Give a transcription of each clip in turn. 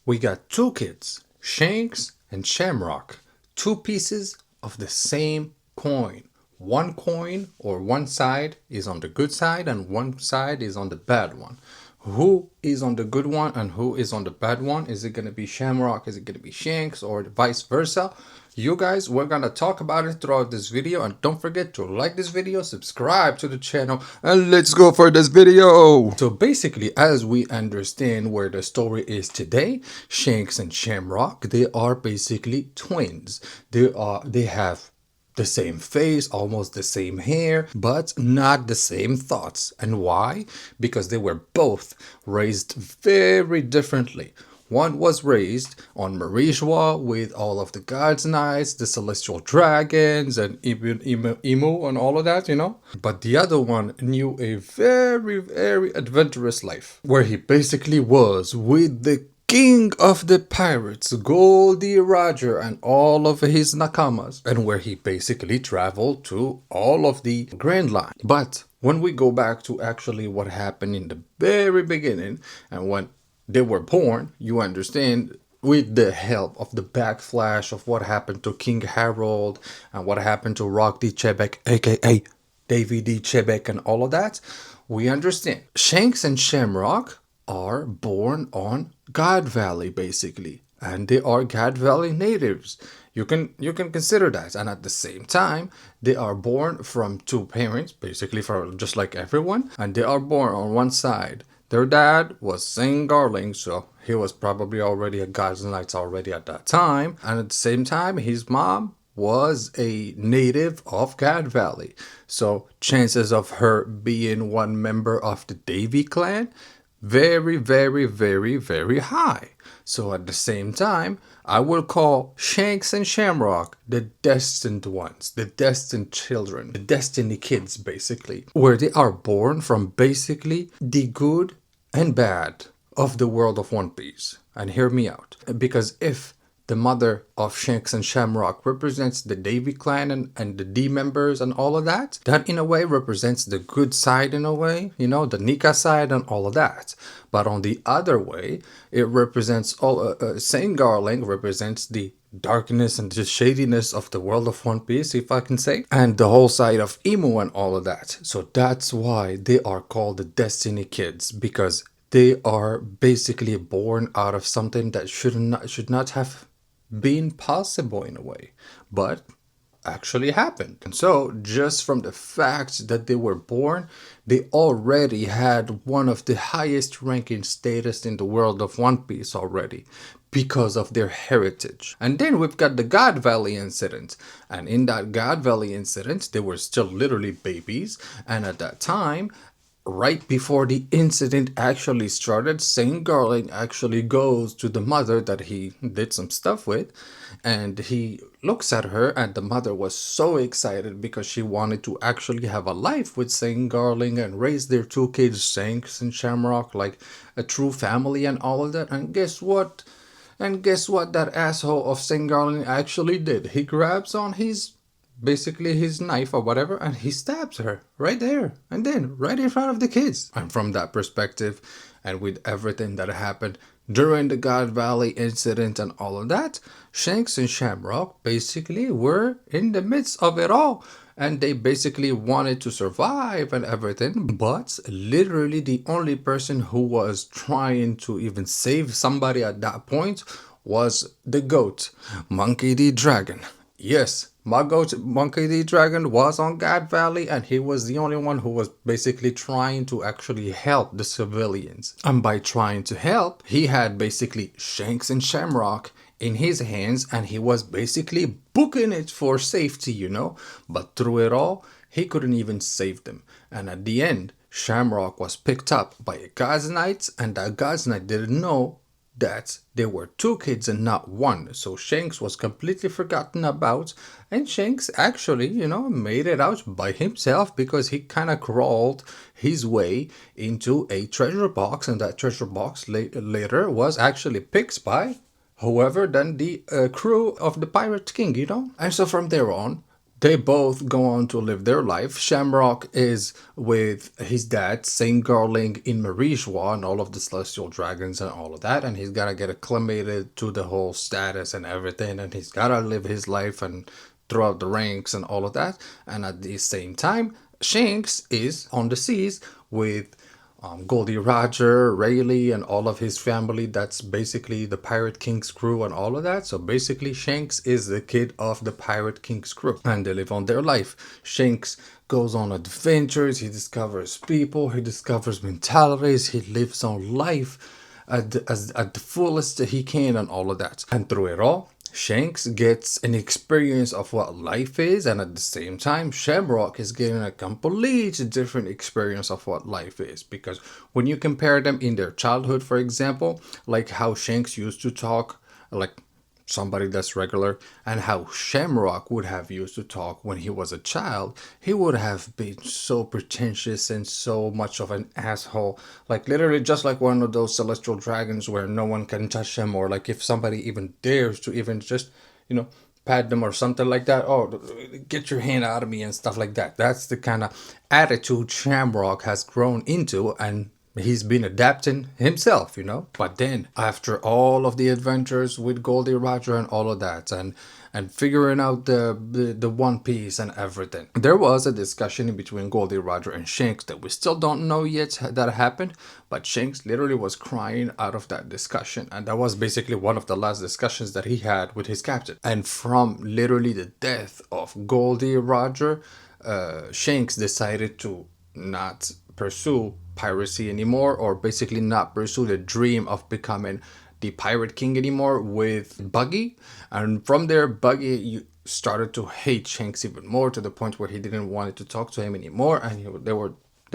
We got two kids, Shanks and Shamrock, two pieces of the same coin. One coin or one side is on the good side and one side is on the bad one. Who is on the good one and who is on the bad one? Is it going to be Shamrock? Is it going to be Shanks or vice versa? You guys, we're going to talk about it throughout this video, and don't forget to like this video, subscribe to the channel, and let's go for this video. So basically, as we understand where the story is today, Shanks and Shamrock, they are basically twins. They have the same face, almost the same hair, but not the same thoughts. And why? Because they were both raised very differently. One was raised on Marishwa with all of the gods' knights, the celestial dragons, and Imu and all of that, you know. But the other one knew a very adventurous life, where he basically was with the king of the pirates, Goldie Roger, and all of his nakamas, and where he basically traveled to all of the Grand Line. But when we go back to actually what happened in the very beginning, and when they were born, you understand, with the help of the backflash of what happened to King Harold and what happened to Rock D. Chebek, aka Davy D. Chebek, and all of that, we understand. Shanks and Shamrock are born on God Valley, basically, and they are God Valley natives. You can consider that. And at the same time, they are born from two parents, basically, for just like everyone, and they are born on one side. Their dad was Saint Garling, so he was probably already a God's Knight already at that time. And at the same time, his mom was a native of God Valley. So chances of her being one member of the Davy clan, very high. So at the same time, I will call Shanks and Shamrock the destined ones, the destined children, the destiny kids, basically, where they are born from basically the good and bad of the world of One Piece. And hear me out, because if the mother of Shanks and Shamrock represents the Davy clan and the D members and all of that, that in a way represents the good side in a way, you know, the Nika side and all of that. But on the other way, it represents all, Saint Garling represents the darkness and the shadiness of the world of One Piece, if I can say, and the whole side of Imu and all of that. So that's why they are called the Destiny Kids, because they are basically born out of something that should not have been possible in a way, but actually happened. And so just from the fact that they were born, they already had one of the highest ranking status in the world of One Piece already, because of their heritage. And then we've got the God Valley incident. And in that God Valley incident, they were still literally babies. And at that time, right before the incident actually started, Saint Garling actually goes to the mother that he did some stuff with, and he looks at her, and the mother was so excited because she wanted to actually have a life with Saint Garling and raise their two kids, Shanks and Shamrock, like a true family and all of that. And guess what? That asshole of Saint Garling actually did? He grabs on basically his knife or whatever, and he stabs her right there and then right in front of the kids. And from that perspective, and with everything that happened during the God Valley incident and all of that, Shanks and Shamrock basically were in the midst of it all, and they basically wanted to survive and everything. But literally the only person who was trying to even save somebody at that point was the goat, Monkey D. Dragon. Yes, my goat, Monkey D. Dragon, was on God Valley, and he was the only one who was basically trying to actually help the civilians. And by trying to help, he had basically Shanks and Shamrock in his hands, and he was basically booking it for safety, you know. But through it all, he couldn't even save them. And at the end, Shamrock was picked up by a God's Knight, and that God's Knight didn't know that there were two kids and not one. So Shanks was completely forgotten about, and Shanks actually, you know, made it out by himself because he kind of crawled his way into a treasure box, and that treasure box later was actually picked by whoever then the crew of the Pirate King, you know. And so from there on, They both go on to live their life. Shamrock is with his dad, Saint Garling, in Marijois and all of the celestial dragons and all of that. And he's got to get acclimated to the whole status and everything. And he's got to live his life and throughout the ranks and all of that. And at the same time, Shanks is on the seas with Goldie Roger, Rayleigh, and all of his family. That's basically the Pirate King's crew and all of that. So basically, Shanks is the kid of the Pirate King's crew, and they live on their life. Shanks goes on adventures. He discovers people. He discovers mentalities. He lives on life at the fullest that he can and all of that. And through it all, Shanks gets an experience of what life is, and at the same time, Shamrock is getting a complete different experience of what life is. Because when you compare them in their childhood, for example, like how Shanks used to talk, like somebody that's regular, and how Shamrock would have used to talk when he was a child, he would have been so pretentious and so much of an asshole. Like literally just like one of those celestial dragons where no one can touch him, or like if somebody even dares to even just, pat them or something like that. Oh, get your hand out of me and stuff like that. That's the kind of attitude Shamrock has grown into, and he's been adapting himself. But then, after all of the adventures with Goldie Roger and all of that, and figuring out the One Piece and everything, there was a discussion in between Goldie Roger and Shanks that we still don't know yet that happened. But Shanks literally was crying out of that discussion, and that was basically one of the last discussions that he had with his captain. And from literally the death of Goldie Roger, Shanks decided to not pursue piracy anymore, or basically not pursue the dream of becoming the Pirate King anymore with Buggy. And from there, Buggy started to hate Shanks even more, to the point where he didn't want to talk to him anymore, and they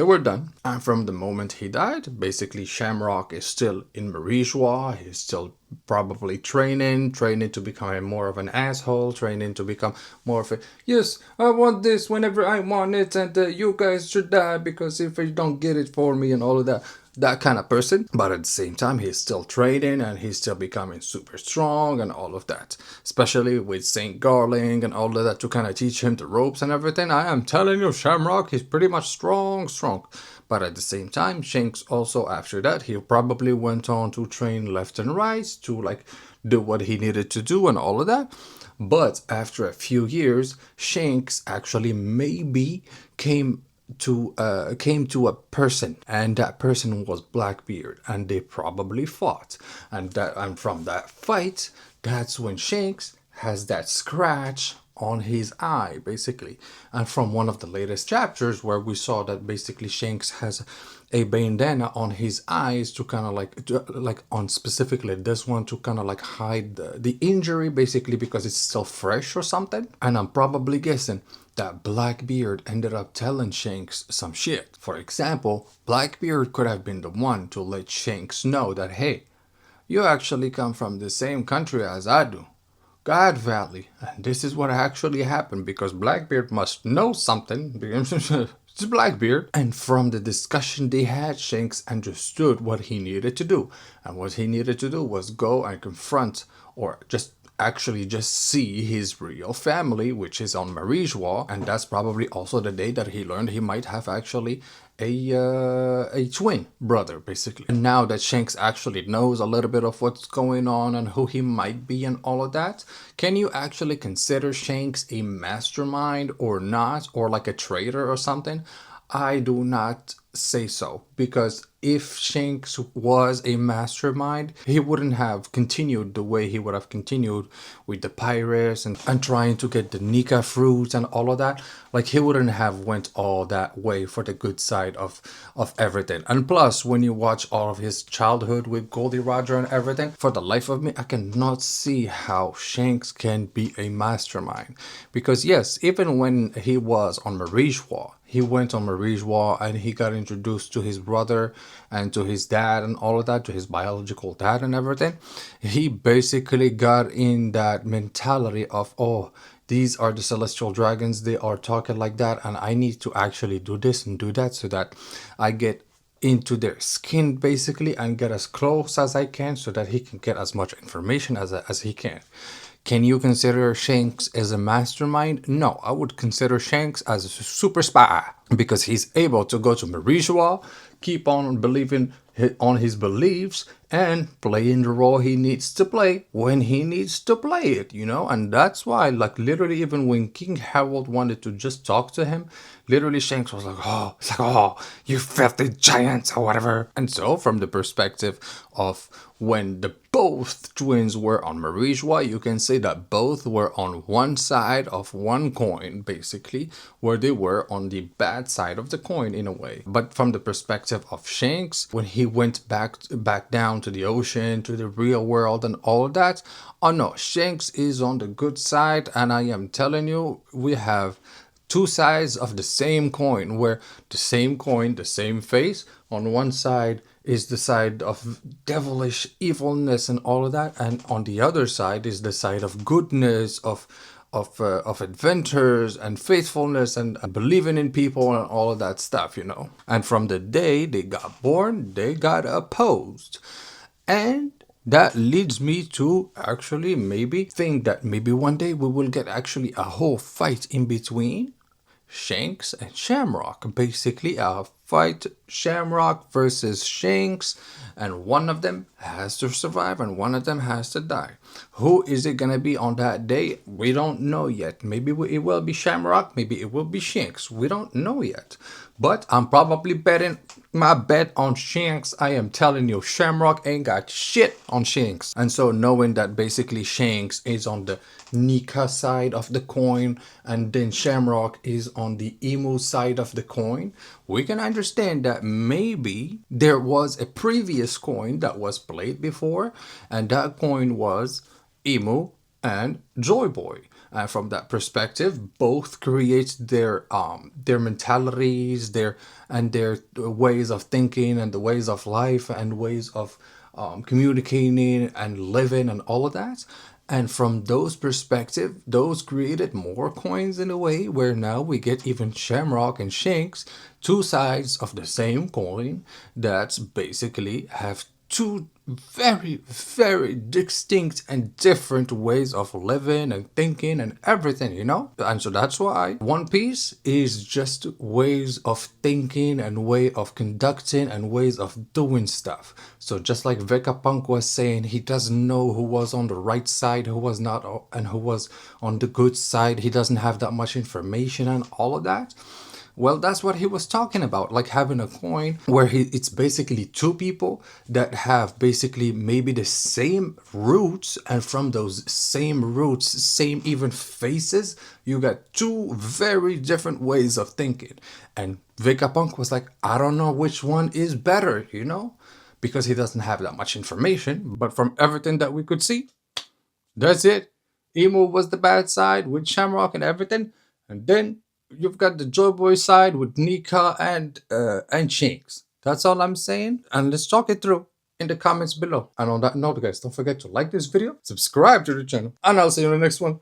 were done. And from the moment he died, basically Shamrock is still in Marijois. He's still probably training to become more of an asshole, training to become more of a, yes, I want this whenever I want it, and you guys should die because if you don't get it for me and all of that kind of person. But at the same time, he's still training and he's still becoming super strong and all of that, especially with Saint Garling and all of that to kind of teach him the ropes and everything. I am telling you, Shamrock, he's pretty much strong. But at the same time, Shanks also, after that, he probably went on to train left and right to like do what he needed to do and all of that. But after a few years, Shanks actually maybe came to a person, and that person was Blackbeard, and they probably fought, and from that fight, that's when Shanks has that scratch on his eye, basically. And from one of the latest chapters where we saw that basically Shanks has a bandana on his eyes to kind of like on specifically this one to kind of like hide the injury, basically, because it's still fresh or something. And I'm probably guessing that Blackbeard ended up telling Shanks some shit. For example, Blackbeard could have been the one to let Shanks know that, hey, you actually come from the same country as I do, God Valley, and this is what actually happened, because Blackbeard must know something. It's Blackbeard. And from the discussion they had, Shanks understood what he needed to do. And what he needed to do was go and confront, or just see his real family, which is on Marijois. And that's probably also the day that he learned he might have actually a twin brother, basically. And now that Shanks actually knows a little bit of what's going on and who he might be and all of that, can you actually consider Shanks a mastermind or not, or like a traitor or something? I do not say so, because if Shanks was a mastermind, he wouldn't have continued the way he would have continued with the pirates and trying to get the Nika fruits and all of that. Like, he wouldn't have went all that way for the good side of everything. And plus, when you watch all of his childhood with Goldie Roger and everything, for the life of me, I cannot see how Shanks can be a mastermind. Because yes, even when he was on Marijois, he went on Marijois and he got introduced to his brother and to his dad and all of that, to his biological dad and everything. He basically got in that mentality of, oh, these are the celestial dragons, they are talking like that, and I need to actually do this and do that so that I get into their skin basically and get as close as I can so that he can get as much information as he can. Can you consider Shanks as a mastermind? No, I would consider Shanks as a super spy because he's able to go to Marisua, keep on believing on his beliefs, and playing the role he needs to play when he needs to play it, you know? And that's why, like, literally, even when King Harold wanted to just talk to him, literally Shanks was like, oh, it's like, oh, you filthy giants or whatever. And so, from the perspective of when the both twins were on Marisua, you can say that both were on one side of one coin, basically, where they were on the bad side of the coin in a way. But from the perspective of Shanks, when he went back down to the ocean, to the real world and all of that, oh no, Shanks is on the good side, and I am telling you, we have two sides of the same coin, where the same coin, the same face, on one side is the side of devilish evilness and all of that, and on the other side is the side of goodness, of adventures and faithfulness and believing in people and all of that stuff, you know. And from the day they got born, they got opposed. And that leads me to actually maybe think that maybe one day we will get actually a whole fight in between Shanks and Shamrock. Basically a fight, Shamrock versus Shanks, and one of them has to survive and one of them has to die. Who is it gonna be on that day? We don't know yet. Maybe it will be Shamrock, maybe it will be Shanks. We don't know yet. But I'm probably betting my bet on Shanks. I am telling you, Shamrock ain't got shit on Shanks. And so knowing that basically Shanks is on the Nika side of the coin and then Shamrock is on the Emu side of the coin, we can understand that maybe there was a previous coin that was played before, and that coin was Emu and Joy Boy. And from that perspective, both create their mentalities, their ways of thinking and the ways of life and ways of communicating and living and all of that. And from those perspective, those created more coins in a way where now we get even Shamrock and Shanks, two sides of the same coin that basically have two very, very distinct and different ways of living and thinking and everything, you know? And so that's why One Piece is just ways of thinking and way of conducting and ways of doing stuff. So just like Vegapunk was saying, he doesn't know who was on the right side, who was not, and who was on the good side. He doesn't have that much information and all of that. Well, that's what he was talking about, like having a coin where it's basically two people that have basically maybe the same roots, and from those same roots, same even faces, you got two very different ways of thinking. And Vegapunk was like, I don't know which one is better, you know, because he doesn't have that much information. But from everything that we could see, that's it. Emu was the bad side with Shamrock and everything, and then you've got the Joy Boy side with Nika and Shanks. That's all I'm saying. And let's talk it through in the comments below. And on that note, guys, don't forget to like this video, subscribe to the channel, and I'll see you in the next one.